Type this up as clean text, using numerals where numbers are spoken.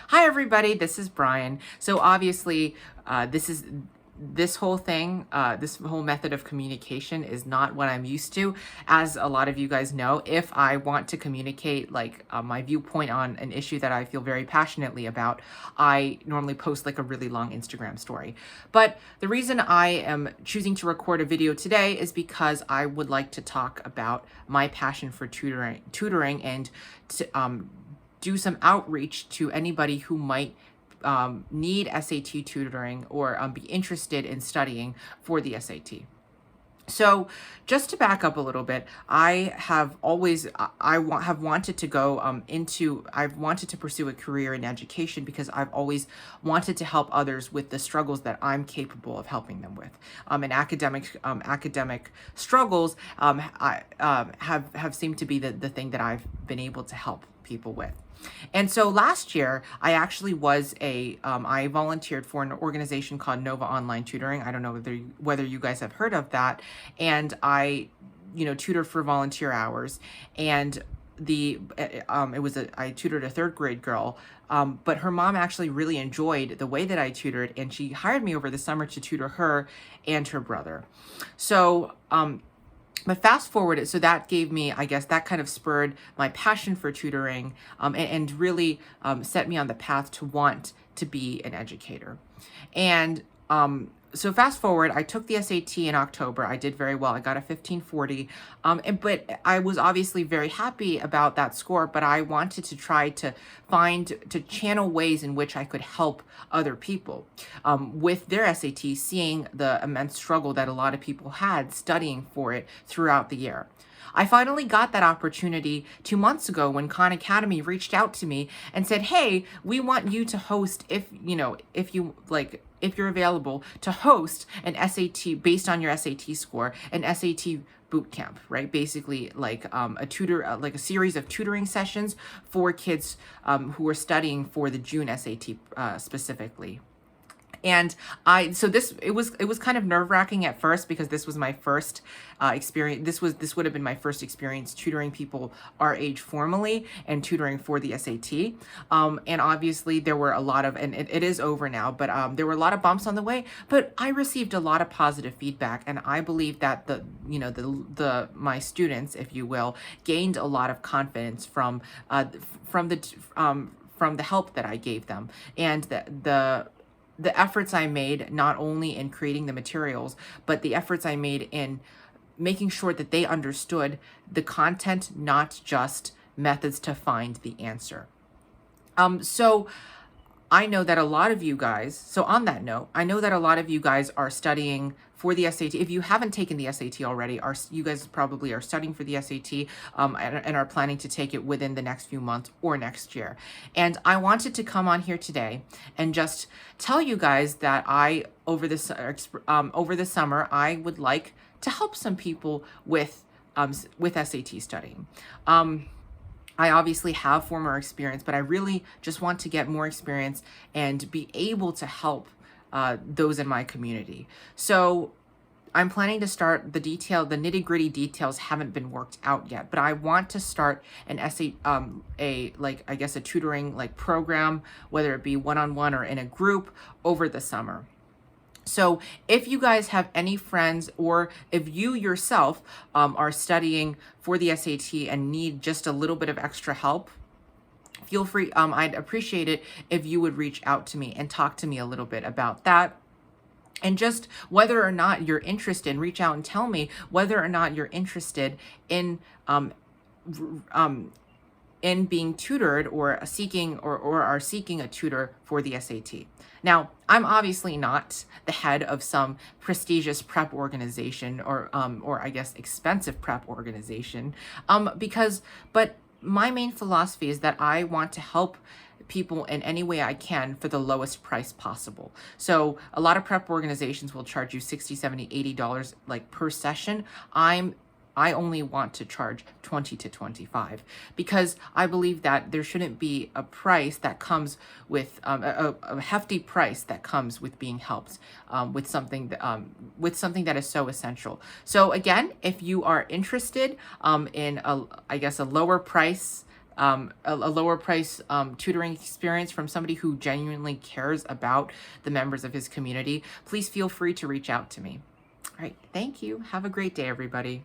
Hi everybody, this is Brian. So obviously, this whole thing, this whole method of communication is not what I'm used to. As a lot of you guys know, if I want to communicate my viewpoint on an issue that I feel very passionately about, I normally post like a really long Instagram story. But the reason I am choosing to record a video today is because I would like to talk about my passion for tutoring and to, do some outreach to anybody who might need SAT tutoring or be interested in studying for the SAT. So just to back up a little bit, have wanted to go I've wanted to pursue a career in education because I've always wanted to help others with the struggles that I'm capable of helping them with. And academic struggles have seemed to be the thing that I've been able to help people with. And so last year, I actually I volunteered for an organization called Nova Online Tutoring. I don't know whether you guys have heard of that. And I, tutored for volunteer hours. And I tutored a third grade girl, but her mom actually really enjoyed the way that I tutored, and she hired me over the summer to tutor her and her brother. So, but fast forward, so that gave me, I guess, that kind of spurred my passion for tutoring and really set me on the path to want to be an educator. And so fast forward, I took the SAT in October. I did very well. I got a 1540. But I was obviously very happy about that score, but I wanted to try to channel ways in which I could help other people with their SAT, seeing the immense struggle that a lot of people had studying for it throughout the year. I finally got that opportunity 2 months ago when Khan Academy reached out to me and said, "Hey, we want you to host if you're available to host an SAT based on your SAT score, an SAT boot camp," right? Basically like like a series of tutoring sessions for kids who are studying for the June SAT specifically. And it was kind of nerve-wracking at first because this was my first experience. This would have been my first experience tutoring people our age formally and tutoring for the SAT. And obviously there were a lot of, and it is over now, but there were a lot of bumps on the way. But I received a lot of positive feedback, and I believe that my students, if you will, gained a lot of confidence from the help that I gave them, and the efforts I made, not only in creating the materials, but the efforts I made in making sure that they understood the content, not just methods to find the answer. So I know that a lot of you guys, so on that note, I know that a lot of you guys are studying for the SAT. If you haven't taken the SAT already, you guys probably are studying for the SAT and are planning to take it within the next few months or next year. And I wanted to come on here today and just tell you guys that over the summer, I would like to help some people with SAT studying. I obviously have former experience, but I really just want to get more experience and be able to help those in my community. So I'm planning to start the nitty-gritty details haven't been worked out yet, but I want to start an a tutoring program, whether it be one-on-one or in a group over the summer. So if you guys have any friends, or if you yourself are studying for the SAT and need just a little bit of extra help, feel free. I'd appreciate it if you would reach out to me and talk to me a little bit about that. And just whether or not you're interested, reach out and tell me whether or not you're interested in being tutored or are seeking a tutor for the SAT. Now, I'm obviously not the head of some prestigious prep organization or I guess expensive prep organization, but my main philosophy is that I want to help people in any way I can for the lowest price possible. So a lot of prep organizations will charge you $60, $70, $80 per session. I only want to charge $20 to $25 because I believe that there shouldn't be a price that comes with a hefty price that comes with being helped with something that is so essential. So again, if you are interested in a lower price a lower price tutoring experience from somebody who genuinely cares about the members of his community, please feel free to reach out to me. All right. Thank you. Have a great day, everybody.